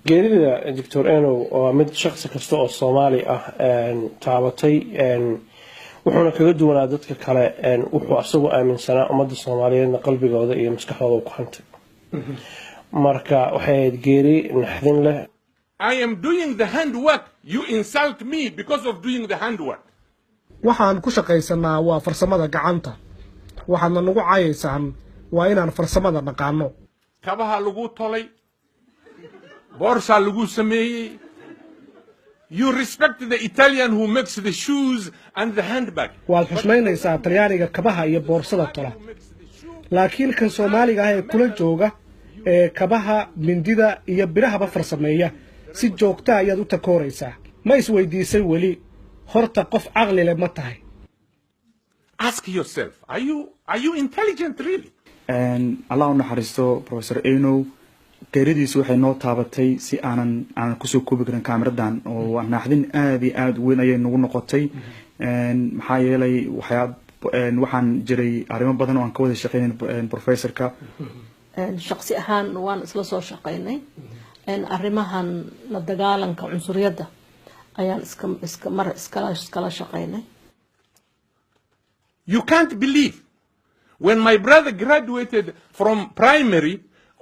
geerida Dr. Enow oo mid shakhsi kasta oo Soomaali ah taabatay wuxuuna kaga duwanaa dadka kale wuxuu asagu aaminsanaa ummadda Soomaaliyeedna qalbigooda iyo maskaxdooda ku hantay marka waxay geeri naxdin leh. I am doing the handwork. You insult me because of doing the handwork. waxaan ku shaqaysanaa waa farsamada gacanta waxaana nagu caayaysaan waa inaan farsamada naqaano kabaha lagu tolay borsa lagu sameeyay. You respect the Italian who makes the shoes and the handbag. waad xushmaynaysaa Talyaaniga kabaha iyo boorsada tola laakiin kan Soomaaliga ah ee kula jooga ee kabaha mindida iyo birahaba farsameeya si joogta ayaad u takooraysaa ma isweydiisay weli horta qof aqli leh ma tahay. Ask yourself, are you intelligent really? Allah u naxariisto Professor Enow geeridiisu waxay noo taabatay si aanan ku soo koobi karin kaamiradan oo naxdin aad weyn ayay nagu noqotay maxaa yeelay waxaan jiray arrimo badan oo aan ka wada shaqeynay professorka shakhsi ahaan waan isla soo shaqeynay arrimahan la dagaalanka cunsuriyada ayaan iskala shaqeynay. You can't believe when my brother graduated from primary,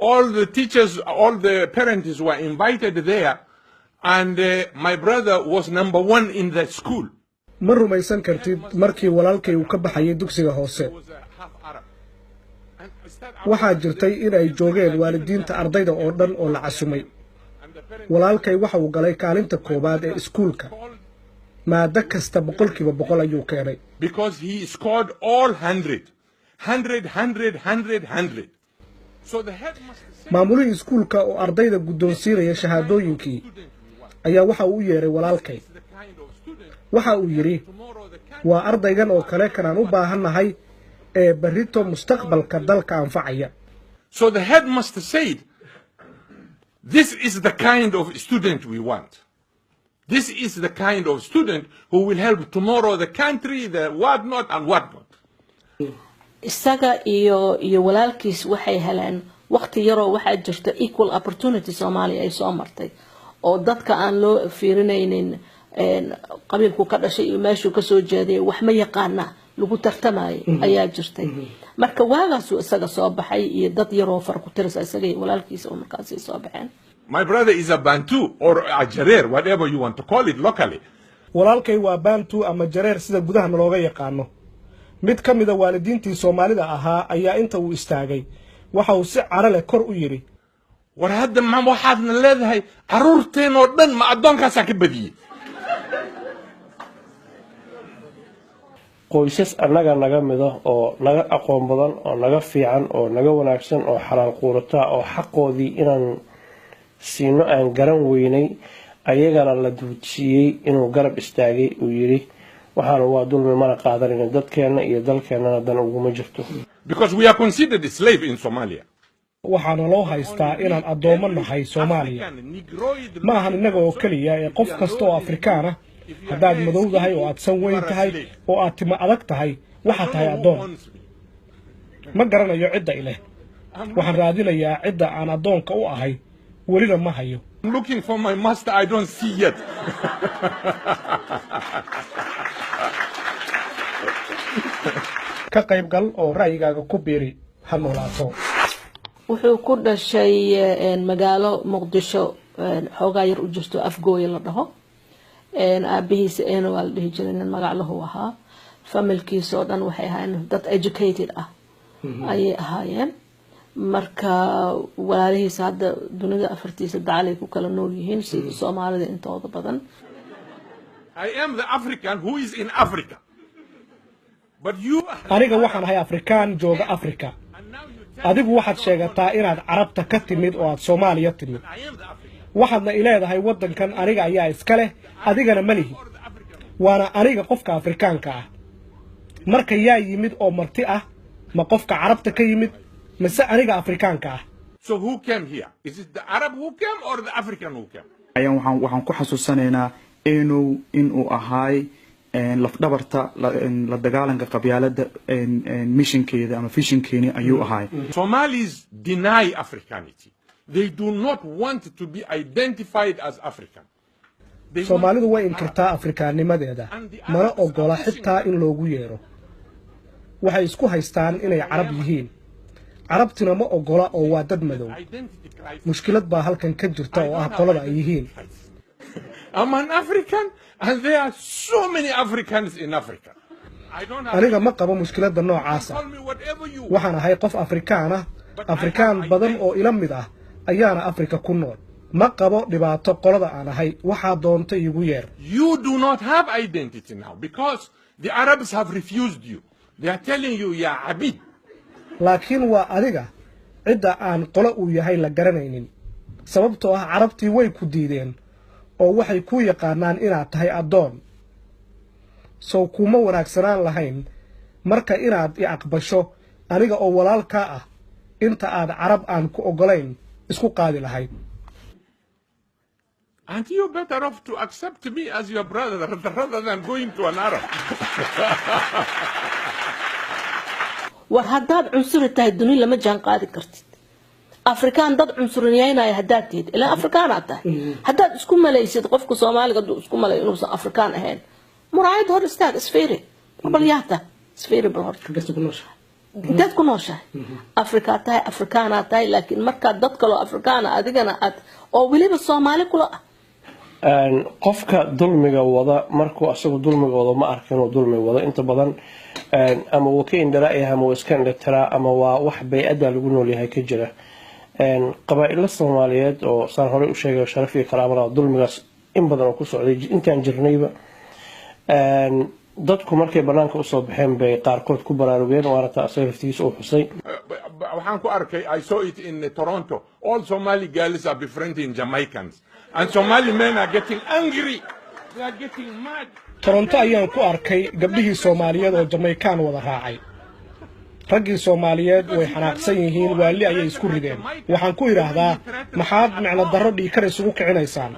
all the teachers, all the parents were invited there, and my brother was #1 in the school. ma rumaysan kartid markii walaalkay uu ka baxayay dugsiga hoose waxaa jirtay in ay joogeen waalidiinta ardayda oo dhan oo la casumay walaalkay waxa uu galay kaalinta koobaad ee iskuulka maada kasta 100% ayuu keenay because he scored all 100. So the headmaster said, maamulihii iskuulka oo ardayda guddoonsiinaya shahaadooyinkii ayaa waxa uu yeeray walaalkay waxa uu yiri waa ardaygan oo kale kanaan u baahanahay ee barito mustaqbalka dalka anfacaya. So the headmaster said, this is the kind of student we want. This is the kind of student who will help tomorrow the country, the whatnot and whatnot. isaga iyo walaalkiis waxay heleen waqti yaroo waxa jirta equal opportunity Soomaaliya ay soo martay oo dadka aan loo fiirinaynin qabiilku ka dhashay iyo meeshuu ka soo jeeday wax ma yaqaana lagu tartamay ayaa jirtay marka waagaas isaga soo baxay iyo dad yaroo farqu tiris isaga walaalkiis oo markaas soo baxeen. My brother is a Bantu or a Jareer, whatever you want to call it locally. walaalkay waa Bantu ama Jareer sida gudaha looga yaqaano mid ka mid ah waalidiintii Soomaalida ahaa ayaa inta uu istaagay waxa uu si carale kor u yiri war hadda ma waxaadna leedahay caruurteen oo dhan ma adoonkaas ka badiyay. qoysas annaga naga mid ah oo naga aqoon badan oo naga fiican oo naga wanaagsan oo xalaal quurata oo xaqoodii inaan siino aan garan weynay ayagana la duudsiyay inuu garab istaagay uu yiri waxaan waa dulmi mana qaadanayna dadkeena iyo dalkeena dan ugu jirto. Because we are considered a slave in Somalia. waxaana loo haystaa inaan addoomo nahay Soomaaliya ma ahan inaga oo kaliya ee qof kasta oo Afrikaan ah haddaad madowdahay oo aad san weyn tahay oo aad timo adag tahay waxa tahay addoon ma garanayo cidda ileh waxaan raadinayaa cidda aan addoonka u ahay welina ma hayo. I'm looking for my master, I don't see yet. ka qaybgal oo ra'yigaaga ku biiri ha noolaato. wuxuu ku dhashay magaalo Muqdisho xoogaa yar u jirto Afgooy la dhaho aabihiisa Enow la dhihi jiray nin magac lahu ahaa familkiisa oo dhan waxay ahaayeen dad educated ah ayay ahaayeen marka walaalihiisa hadda dunida afartiisa dacalay ku kala nool yihiin sida Soomaalida intooda badan. I am the African who is in Africa. But you aniga waxaan ahay Afrikaan jooga Afrika adigu waxaad sheegataa inaad Carabta ka timid oo aad Soomaaliya timid waxaadna ileedahay wadankan aniga ayaa iska leh adigana ma lihi waana aniga qofka Afrikaanka ah marka yaa yimid oo marti ah ma qofka Carabta ka yimid mise aniga Afrikaanka ah. So who came here? Is it the Arab who came or the African who came? ayaan waxaan ku xasuusanaynaa Enow in uu ahaay lafdhabarta la dagaalanka qabyaalada missionkeeda ama visionkeeni ayuu ahaay. Somalis deny Africanity. They do not want to be identified as African. Soomaalidu way inkirtaa Afrikaanimadeeda mana ogola xitaa in loogu yeero. Waxay isku haystaan inay Carab yihiin. Carabtina ma ogola oo waa dad madow. Mushkilad baa halkan ka jirta oo ah qolada ay yihiin. I'm an African and there are so many Africans in Africa. Aniga ma qabo mushkiladda noocaasa. Waxaan ahay qof Afrikaan ah, Afrikaan badan oo ila mid ah ayaana Afrika ku nool. Ma qabo dhibaato qolada aan ahay waxa doonta igu yeer. You do not have identity now because the Arabs have refused you. They are telling you ya abid. Laakiin waa adiga cidda aan qolo u yahay la garanaynin. Sababtoo ah Carabtii way ku diideen oo waxay ku yaqaanaan inaad tahay adoon. Soo kuma wanaagsanaan lahayn marka inaad i aqbasho aniga oo walaalka ah inta aad Carab aan ku ogolayn isku qaadi lahayd. And you better off to accept me as your brother rather than going to an Arab. war haddaad cunsuri tahay duni lama jaan qaadi kartid. Afrikaan dad cunsuriyeenaya haddaad tiid ilaa Afrikaanaad tahay. Haddaad isku malaysid qofka Soomaaliga duu isku malay inuu Afrikaan ahayn. Muraayad hor istaag isfiiri. Balyaata isfiiri bal hor. Dad ku nooshahay. Afrika tahay Afrikaanaad tahay laakiin marka dad kale oo Afrikaan adigana aad oo waliba Soomaali kula qofka dulmiga wada markuu asagu dulmiga wada ma arkin oo dulmi wada inta badan ama uu ka indhalaayahay ama uu iska indhatira ama waa wax bay'ada lagu nool yahay ka jira qabaa'ilada Soomaaliyeed oo saan hore u sheegay sharaf iyo karaamada dulmigaas in badan oo ku socday intaan jirnayba dadku markay banaanka u soo baxeen bay qaarkood ku baraarugeen oo aragta asayftiisa oo xusay waxaan ku arkay I saw it in Toronto all Somali girls are befriending Jamaicans and Somali men are getting angry they are getting mad. Toronto ayaan ku arkay gabdhihii Soomaaliyeed oo Jamaican wada raacay. Raggii Soomaaliyeed way xanaaqsan yihiin waali ayay isku rideen. Waxaan ku iraahdaa maxaad macna darro dhiikar isugu kicinaysaan.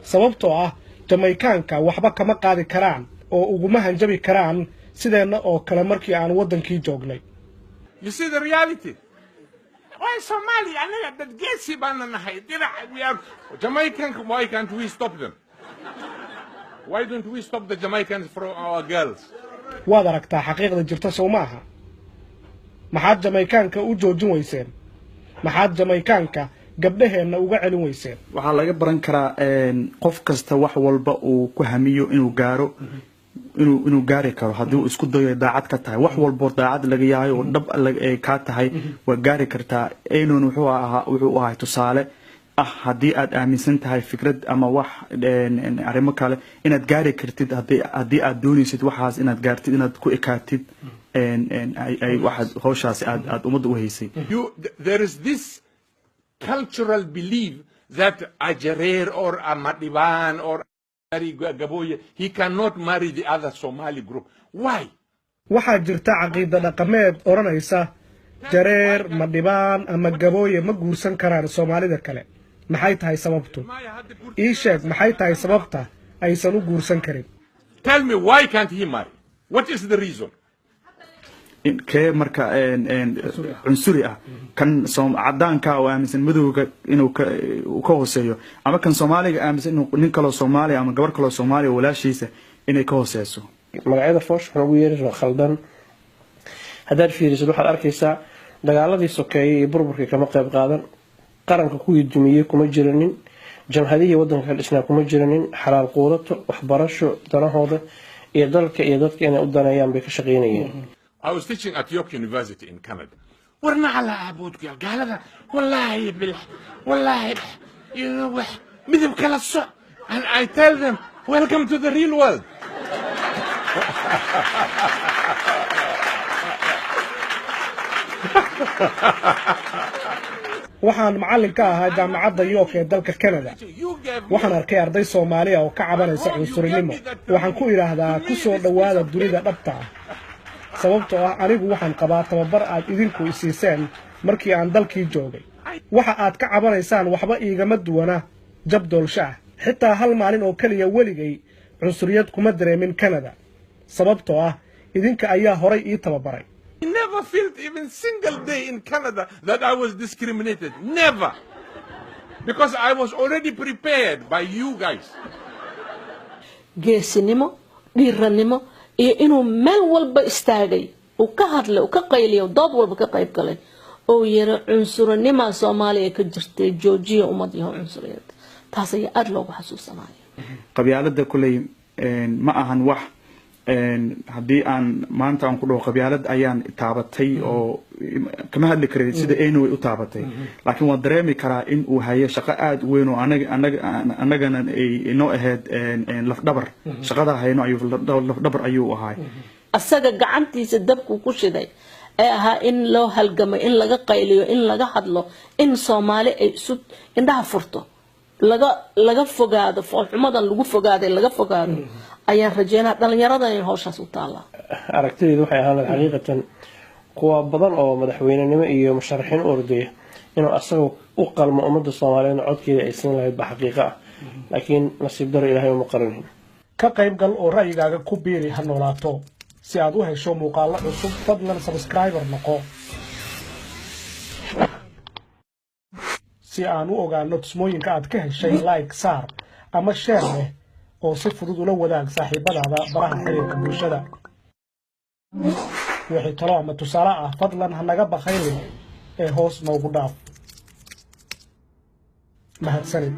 Sababtoo ah Jamaicanka waxba kama qaadi karaan oo uguma hanjabi karaan sideena oo kale markii aan wadankii joognay. You see the reality. Why Somali anaga dad geesi baan nahay dirac we are Jamaican why can't we stop them? Why don't we stop the Jamaicans from our girls? Waad aragtaa xaqiiqda jirta Soomaaliya. Maxaad Jamaicanka u joojin weyseen? Maxaad Jamaicanka gabdhaheena uga celin weyseen? waxaa laga baran karaa qof kasta wax walba uu ku hamiyo inuu gaaro inuu gaari karo haddii uu isku dayo daacad ka tahay wax walba daacad laga yahay oo dhab ka tahay waa gaari kartaa aynoon wuxuu ahaa tusaale haddii aad aaminsan tahay fikrad ama wax arrimo kale inaad gaari kartid haddii aad doonaysid waxaas inaad gaartid inaad ku ekaatid ay waxaad hawshaasi aad ummadda u haysay. There is this cultural belief that a Jareer or a Madiban or Gaboye, he cannot marry the other Somali group. Why? Waxaa jirta caqiida dhaqameed oranaysa Jareer, Madiban ama Gaboye ma guursan karaan Soomaalida kale. Maxay tahay sababtu? Ii sheeg maxay tahay sababta aysan u guursan karin? Tell me why can't he marry? What is the reason? kee marka cunsuri ah kan cadaanka oo aaminsan madowga inuu ka hooseeyo ama kan Soomaaliga aaminsan inuu nin kale Soomaali ama gabar kale Soomaali walaashiisa inay ka hooseyso. magacyada foosh waxa ugu yeeray khaldan haddaad fiirisid waxaad arkaysaa dagaaladii sokeeyay iyo burburkii kama qayb qaadan qaranka ku yidumiyay kuma jiranin jamhadihii wadanka dhisnaa kuma jiranin xalaal quudato waxbarasho danahooda iyo dalka iyo dadka inay u daneeyaan bay ka shaqeynayeen. I was teaching at York University in Canada. ورنا على عبودك قال هذا والله والله you know مذهب كلا الصع and I tell them welcome to the real world. waxaan macallin ka ahaa jaamacadda York ee dalka Canada waxaan arkay arday Soomaali ah oo ka cabanaysa cunsurinimo waxaan ku iraahdaa ku soo dhawaada dunida dhabta ah sababtoo ah anigu waxaan qabaa tababar aad idinku isiiseen markii aan dalkii joogay waxa aad ka cabanaysaan waxba iigama duwana jab doolsha xitaa hal maalin oo kaliya weligay cunsuriyad kuma dareemin Canada sababtoo ah idinka ayaa horay ii tababaray I never felt even single day in Canada that I was discriminated. Never. Because I was already prepared by you guys. geesinimo dhiiranimo iyo inuu meel walba istaagay uu ka hadlay uu ka qayliyo dood walba ka qayb galay oo yiri cunsuranimo Soomaaliya ka jirtay joojiya ummad iyo cunsuriyad taas ayaa aad loogu xasuusanayo qabyaalada kulay ma ahan wax haddii aan maanta aan ku dhaho qabyaalad ayaan taabatay oo kama hadli karay sida aynu u taabatay laakiin waan dareemi karaa in uu hayo shaqo aad weyn oo anagana inoo ahayd laf dhabar shaqada hayno ayuu laf dhabar ayuu ahaa asaga gacantiisa dabku ku shiday ee ahaa in loo halgamay in laga qayliyo in laga hadlo in Soomaali ay sud indhaha furto laga fogaado foolxumadan lagu fogaaday laga fogaado ayaan rajeynaa dhalinyarada in hawshaas u taala aragtidaydu waxay ahayd xaqiiqatan kuwa badan oo madaxweynenimo iyo musharaxiin ordaya inuu asagu u qalmo ummadda Soomaaliyeed codkeeda ay siin lahayd xaqiiqa laakiin nasiib daro Ilaahay uma qarin ka qayb gal oo ra'yigaaga ku biiri ha noolaato si aad u hesho muuqaalo cusub fadlan subscriber noqo si aan u ogaano tusmooyinka aad ka heshay like saar ama share leh oo si fudud ula wadaag saaxiibadaada baraha xiriirka bulshada wixii talo ama tusaale ah fadlan ha naga bakhaylin ee hoos noogu dhaaf mahadsanid